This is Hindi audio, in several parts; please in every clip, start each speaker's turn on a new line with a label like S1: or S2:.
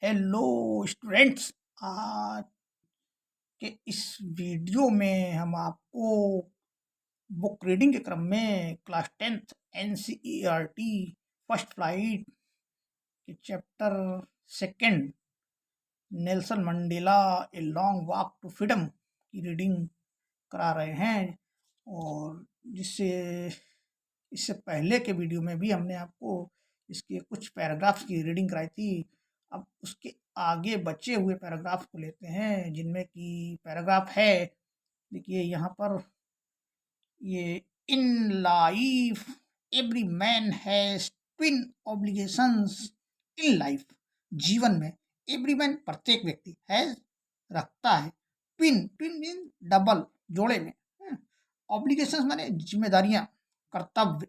S1: Hello students. आज के इस वीडियो में हम आपको बुक रीडिंग के क्रम में class 10th NCERT first flight के chapter second Nelson Mandela a long walk to freedom की रीडिंग करा रहे हैं। और जिससे इससे पहले के वीडियो में भी हमने आपको इसके कुछ पैराग्राफ्स की रीडिंग कराई थी। अब उसके आगे बचे हुए पैराग्राफ को लेते हैं, जिनमें कि पैराग्राफ है, देखिए यहाँ पर, ये in life every man has twin obligations. In life, जीवन में, एवरी मैन प्रत्येक व्यक्ति, हैज रखता है, ट्विन, ट्विन मीन डबल, जोड़े में, ऑब्लिगेशंस माने जिम्मेदारियां, कर्तव्य।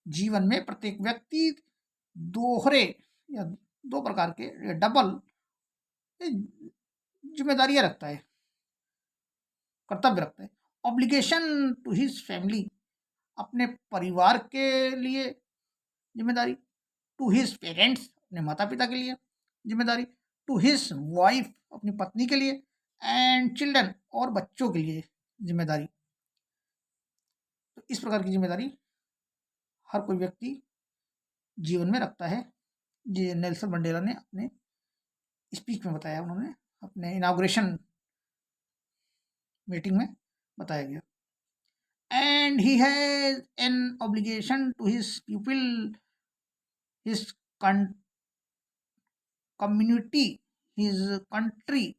S1: जीवन में प्रत्येक व्यक्ति दोहरे या दो प्रकार के डबल जिम्मेदारियां रखता है, कर्तव्य रखता है। ऑब्लिगेशन टू हिज फैमिली, अपने परिवार के लिए जिम्मेदारी। टू हिज पेरेंट्स, अपने माता पिता के लिए जिम्मेदारी। टू हिज वाइफ, अपनी पत्नी के लिए। एंड चिल्ड्रन, और बच्चों के लिए जिम्मेदारी। तो इस प्रकार की जिम्मेदारी हर कोई व्यक्ति जीवन में रखता है। ये नेल्सन मंडेला ने अपने स्पीच में बताया, उन्होंने अपने इनाग्रेशन मीटिंग में बताया गया। And he has an obligation to his people, his community, his country.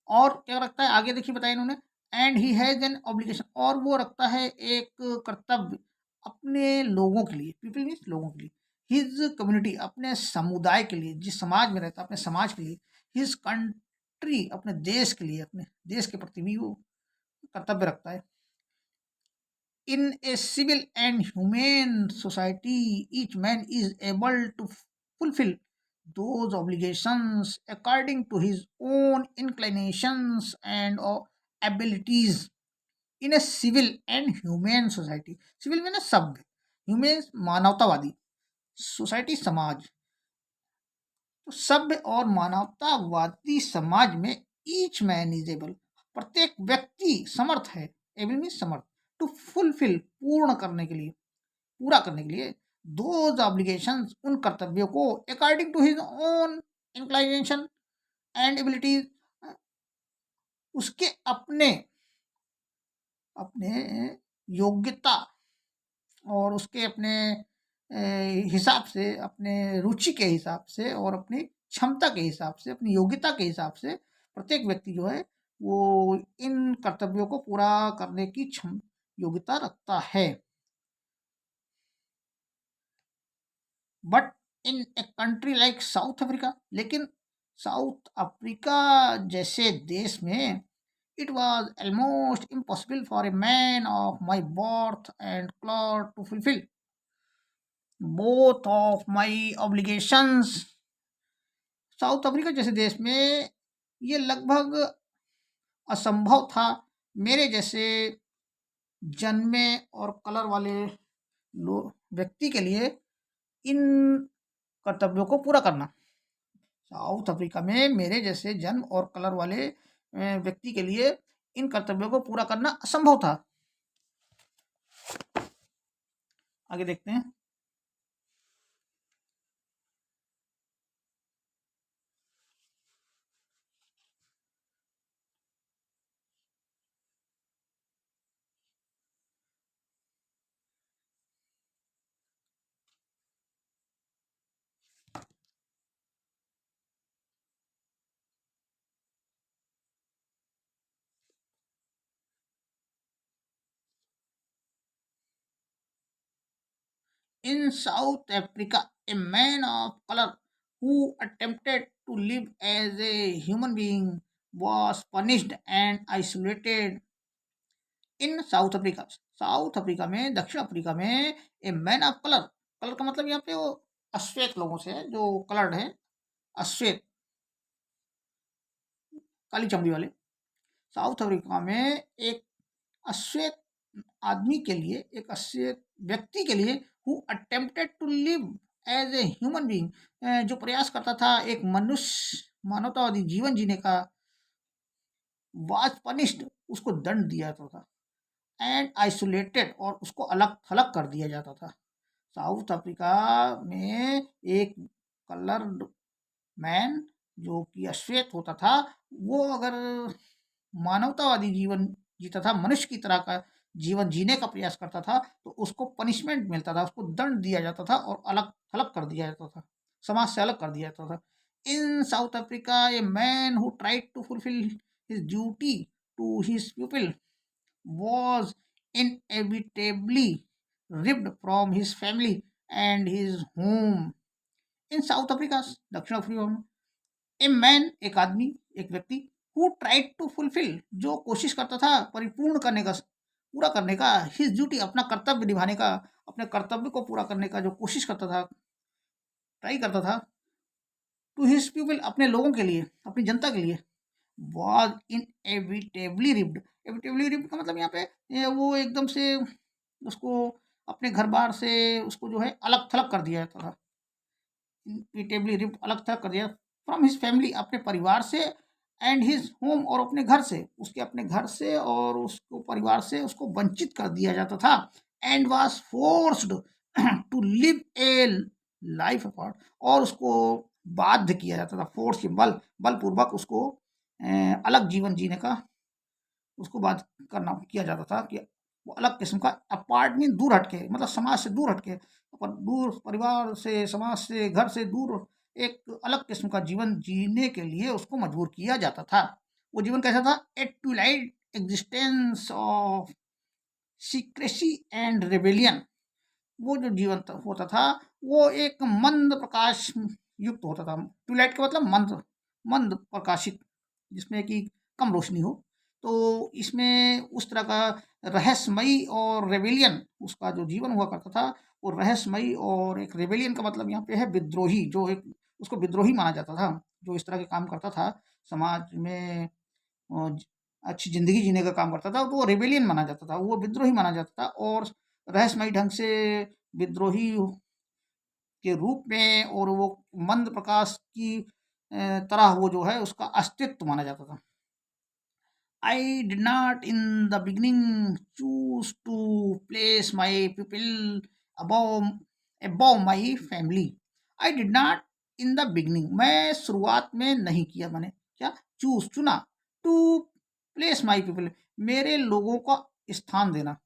S1: और क्या रखता है, आगे देखिए बताया इन्होंने। And he has an obligation, और वो रखता है एक कर्तव्य अपने लोगों के लिए, पीपल मीन्स लोगों के लिए। हिज कम्युनिटी, अपने समुदाय के लिए, जिस समाज में रहता है अपने समाज के लिए। हिज कंट्री, अपने देश के लिए, अपने देश के प्रति भी वो कर्तव्य रखता है। In a civil and humane society, each man is able to fulfill those obligations according to his own inclinations and abilities. In a civil and humane society, civil means सभ्य, humane मानवतावादी, सोसाइटी समाज। तो सभ्य और मानवतावादी समाज में ईच मैन इज एबल, प्रत्येक व्यक्ति समर्थ है, एबल मीन समर्थ, टू फुलफिल, पूर्ण करने के लिए, पूरा करने के लिए, दोज ऑब्लिगेशंस, उन कर्तव्यों को, according to his own inclination and abilities, उसके अपने अपने योग्यता और उसके अपने हिसाब से, अपने रुचि के हिसाब से और अपनी क्षमता के हिसाब से, अपनी योग्यता के हिसाब से प्रत्येक व्यक्ति जो है वो इन कर्तव्यों को पूरा करने की योग्यता रखता है। But in a country like South Africa, लेकिन साउथ अफ्रीका जैसे देश में, it was almost impossible for a man of my birth and cloth to fulfil both of my obligations. South Africa जैसे देश में ये लगभग असंभव था मेरे जैसे जन्मे और कलर वाले व्यक्ति के लिए इन कर्तव्यों को पूरा करना। साउथ अफ्रीका में मेरे जैसे जन्म और कलर वाले व्यक्ति के लिए इन कर्तव्यों को पूरा करना असंभव था। आगे देखते हैं। In South Africa, a man of color who attempted to live as a human being was punished and isolated. In South Africa में, दक्षिण अफ्रीका में, ए मैन ऑफ कलर, कलर का मतलब यहाँ पे वो अश्वेत लोगों से है, जो कलर्ड है, अश्वेत, काली चमड़ी वाले। साउथ अफ्रीका में एक अश्वेत आदमी के लिए, एक अश्वेत व्यक्ति के लिए, who attempted to live as a human being, जो प्रयास करता था एक मनुष्य मानवतावादी जीवन जीने का, वाज पनिश्ड, उसको दंड दिया जाता था, एंड आइसोलेटेड, और उसको अलग थलग कर दिया जाता था। साउथ अफ्रीका में एक कलर्ड मैन, जो कि अश्वेत होता था, वो अगर मानवतावादी जीवन जीता था, मनुष्य की तरह का जीवन जीने का प्रयास करता था, तो उसको पनिशमेंट मिलता था, उसको दंड दिया जाता था और अलग थलग कर दिया जाता था, समाज से अलग कर दिया जाता था। In South Africa a man who tried to fulfil his duty to his people was inevitably ripped from his family and his home in South Africa, दक्षिण अफ्रीका में। ए मैन, एक आदमी, एक व्यक्ति, हु ट्राइड टू फुलफिल, जो कोशिश करता था परिपूर्ण करने का, पूरा करने का, हिज ड्यूटी, अपना कर्तव्य निभाने का, अपने कर्तव्य को पूरा करने का जो कोशिश करता था, ट्राई करता था, टू हिज पीपल, अपने लोगों के लिए, अपनी जनता के लिए, वॉज इनएविटेबली रिप्ड। एविटेबली रिप्ड का मतलब यहाँ पे वो एकदम से उसको अपने घर बार से उसको जो है अलग थलग कर दिया जाता था। इनएविटेबली रिप्ड, अलग थलग कर दिया फ्रॉम हिज फैमिली, अपने परिवार से, एंड हिज होम, और अपने घर से, उसके अपने घर से और उसको परिवार से उसको वंचित कर दिया जाता था, and was forced to live a life apart, और उसको बाध्य किया जाता था, फोर्स के बलपूर्वक उसको अलग जीवन जीने का उसको बात करना किया जाता था, कि वो अलग किस्म का, अपार्ट मीन दूर हटके, मतलब समाज से दूर हटके, पर दूर, परिवार से, समाज से, घर से दूर, एक अलग किस्म का जीवन जीने के लिए उसको मजबूर किया जाता था। वो जीवन कैसा था? A twilight existence of secrecy and rebellion. वो जो जीवन होता था, वो एक मंद प्रकाश युक्त होता था। ट्यूलाइट का मतलब मंद, मंद प्रकाशित, जिसमें कि कम रोशनी हो। तो इसमें उस तरह का रहस्यमयी और रेबेलियन, उसका जो जीवन हुआ करता था वो रहस्यमयी, और एक रेबेलियन का मतलब यहाँ पे है विद्रोही, जो एक, उसको विद्रोही माना जाता था, जो इस तरह के काम करता था समाज में, अच्छी ज़िंदगी जीने का काम करता था, तो वो रेबेलियन माना जाता था, वो विद्रोही माना जाता था, और रहस्यमयी ढंग से विद्रोही के रूप में, और वो मंद प्रकाश की तरह वो जो है उसका अस्तित्व माना जाता था। I did not in the beginning choose to place my people above above my family. I did not in the beginning, मैं शुरुआत में नहीं किया, मैंने क्या चूज, चुना, टू प्लेस माई पीपल, मेरे लोगों का स्थान देना,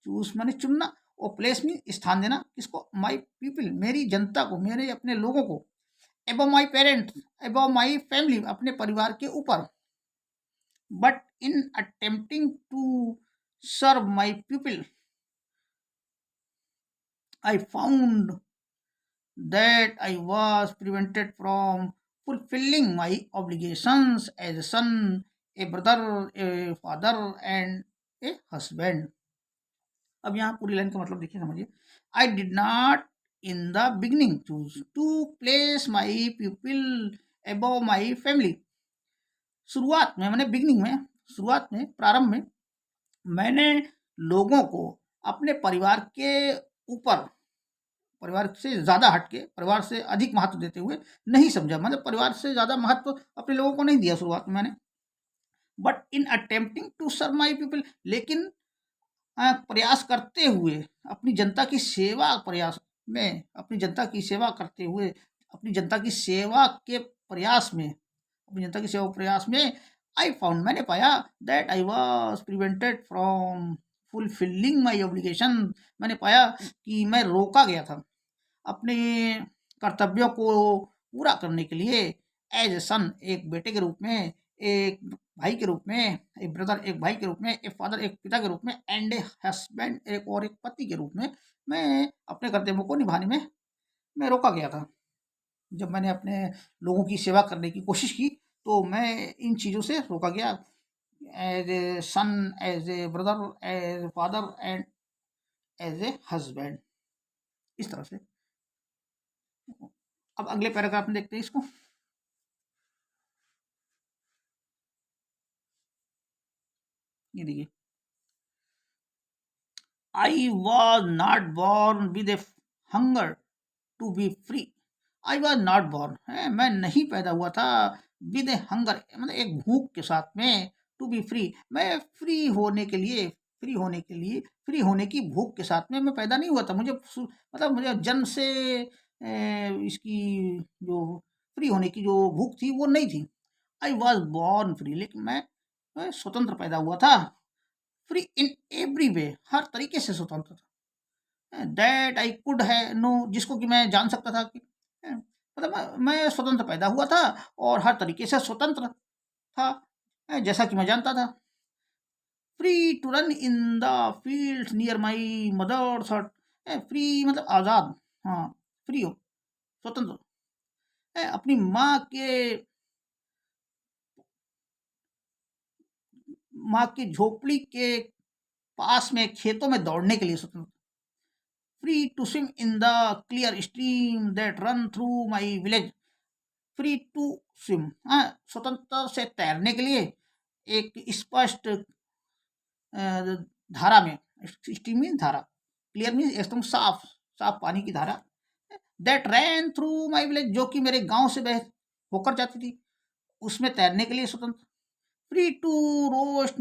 S1: चूज माने चुनना, और प्लेस में स्थान देना, किसको? माई पीपल, मेरी जनता को, मेरे अपने लोगों को, above my parent, above my family, अपने परिवार के ऊपर, but in attempting to serve my people, I found that I was prevented from fulfilling my obligations as a son, a brother, a father, and a husband. अब यहाँ पूरी लाइन का मतलब देखिए, समझिए। I did not in the beginning choose to place my people above my family. शुरुआत में, मैंने बिगनिंग में, शुरुआत में, प्रारंभ में, मैंने लोगों को अपने परिवार के ऊपर, परिवार से ज़्यादा हटके, परिवार से अधिक महत्व देते हुए नहीं समझा, मतलब परिवार से ज़्यादा महत्व अपने लोगों को नहीं दिया शुरुआत में मैंने। But in attempting to serve my people, लेकिन प्रयास करते हुए, अपनी जनता की सेवा, प्रयास में, अपनी जनता की सेवा करते हुए, अपनी जनता की सेवा के प्रयास में, अपनी जनता की सेवा प्रयास में, आई फाउंड, मैंने पाया, that I was prevented from fulfilling my obligation, मैंने पाया कि मैं रोका गया था अपने कर्तव्यों को पूरा करने के लिए, एज ए सन, एक बेटे के रूप में, एक भाई के रूप में, एक ब्रदर, एक भाई के रूप में, एक फादर, एक पिता के रूप में, एंड ए हस्बैंड, एक और एक पति के रूप में, मैं अपने कर्तव्यों को निभाने में मैं रोका गया था। जब मैंने अपने लोगों की सेवा करने की कोशिश की, तो मैं इन चीज़ों से रोका गया, as a son, as a brother, as a father, and as a husband, इस तरह से। अब अगले पैराग्राफ में देखते हैं इसको। ये देखिए, I was not born with a hunger to be free. I was not born, है मैं नहीं पैदा हुआ था विद ए हंगर, मतलब एक भूख के साथ में, टू बी फ्री मैं फ्री होने के लिए, फ्री होने की भूख के साथ में मैं पैदा नहीं हुआ था। मतलब मुझे जन्म से इसकी जो फ्री होने की जो भूख थी वो नहीं थी। आई वॉज बॉर्न फ्री, लेकिन मैं स्वतंत्र पैदा हुआ था। फ्री इन एवरी वे, हर तरीके से स्वतंत्र था। दैट आई कुड है नो, जिसको कि मैं जान सकता था कि मतलब मैं स्वतंत्र पैदा हुआ था और हर तरीके से स्वतंत्र था, जैसा कि मैं जानता था। Free to run in the field near my mother's hut, free मतलब आज़ाद, हाँ, फ्री हो, स्वतंत्र, अपनी माँ की झोपड़ी के पास में खेतों में दौड़ने के लिए स्वतंत्र। Free to swim in the clear stream that run through my village, free to swim, हाँ, स्वतंत्र से तैरने के लिए एक स्पष्ट धारा में, स्ट्रीम मीन धारा, क्लियर मीन एकदम साफ साफ पानी की धारा, that ran through my village, जो कि मेरे गांव से बह होकर जाती थी, उसमें तैरने के लिए स्वतंत्र। Free to roast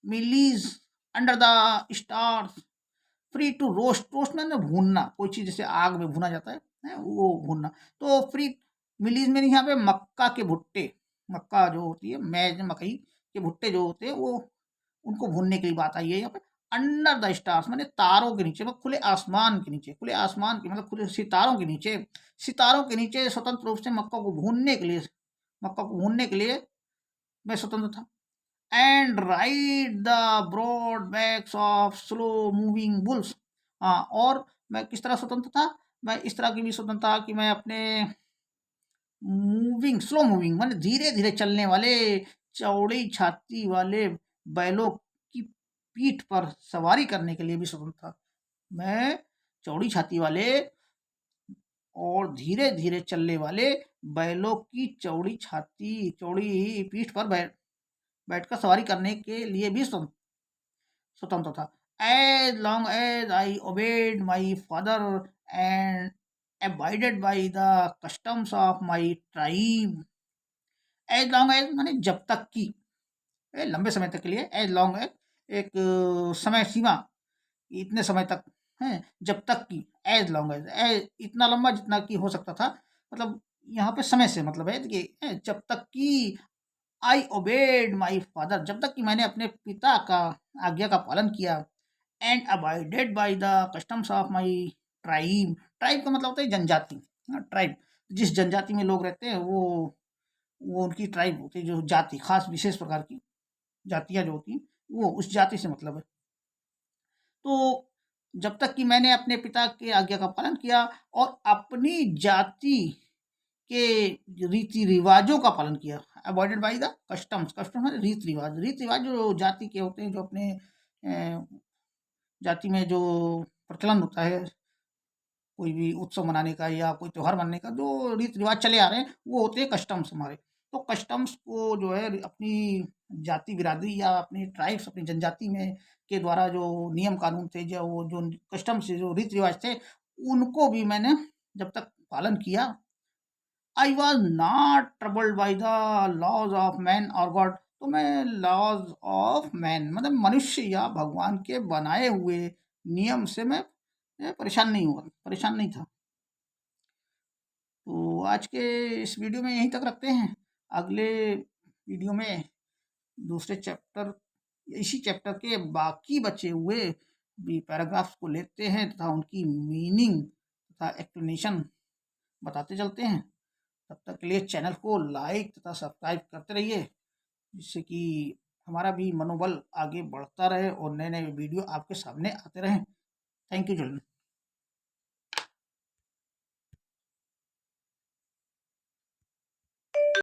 S1: mealies under the stars, free to roast, roast मैंने भूनना, कोई चीज़ जैसे आग में भुना जाता है वो भूनना। तो फ्री मिलीज में यहाँ पे मक्का के भुट्टे, मक्का जो होती है मैज, मकई के भुट्टे जो होते हैं वो, उनको भूनने के लिए बात आई है यहाँ पे। अंडर द स्टार्स मैंने तारों के नीचे, मतलब खुले आसमान के नीचे, खुले आसमान के मतलब खुले सितारों के नीचे स्वतंत्र रूप से मक्का को भूनने के लिए मैं स्वतंत्र था। And ride the broad backs of slow moving bulls, हाँ, और मैं किस तरह स्वतंत्र था, मैं इस तरह की भी स्वतंत्र था कि मैं अपने स्लो मूविंग माने धीरे धीरे चलने वाले चौड़ी छाती वाले बैलों की पीठ पर सवारी करने के लिए भी स्वतंत्र था। मैं चौड़ी छाती वाले और धीरे धीरे चलने वाले बैलों की चौड़ी पीठ पर बैठकर सवारी करने के लिए भी स्वतंत्र था। As long as I obeyed my father and abided by the customs of my tribe, as long as माने जब तक की, लंबे समय तक के लिए, एज लॉन्ग एज एक समय सीमा, इतने समय तक है, जब तक की, एज लॉन्ग एज इतना लंबा जितना की हो सकता था, मतलब यहाँ पे समय से मतलब है कि जब तक की आई ओबेड माई फादर, जब तक कि मैंने अपने पिता का आज्ञा का पालन किया। And abided by the customs of my tribe, tribe का मतलब होता है जनजाति, ट्राइब जिस जनजाति में लोग रहते हैं वो उनकी ट्राइब होती है, जो जाति खास विशेष प्रकार की जातियाँ जो होती हैं वो उस जाति से मतलब है। तो जब तक कि मैंने अपने पिता की आज्ञा का पालन किया और अपनी जाति के रीति रिवाजों का पालन किया। Avoided by the customs, custom है रीत रिवाज जो जाति के होते हैं, जो अपने जाति में जो प्रचलन होता है कोई भी उत्सव मनाने का या कोई त्योहार मनाने का, जो रीति रिवाज चले आ रहे हैं वो होते हैं कस्टम्स हमारे। तो कस्टम्स को जो है अपनी जाति बिरादरी या अपनी ट्राइब्स, अपनी जनजाति में के द्वारा जो नियम कानून थे, जो कस्टम्स जो रीति रिवाज थे, उनको भी मैंने जब तक पालन किया। I was not troubled by the laws of man or God, तो मैं लॉज ऑफ मैन मतलब मनुष्य या भगवान के बनाए हुए नियम से मैं परेशान नहीं था। तो आज के इस वीडियो में यहीं तक रखते हैं। अगले वीडियो में दूसरे चैप्टर, इसी चैप्टर के बाकी बचे हुए भी पैराग्राफ्स को लेते हैं तथा उनकी मीनिंग तथा एक्सप्लेनेशन बताते चलते हैं। तब तक के लिए चैनल को लाइक तथा सब्सक्राइब करते रहिए, जिससे कि हमारा भी मनोबल आगे बढ़ता रहे और नए नए वीडियो आपके सामने आते रहें। Thank you children.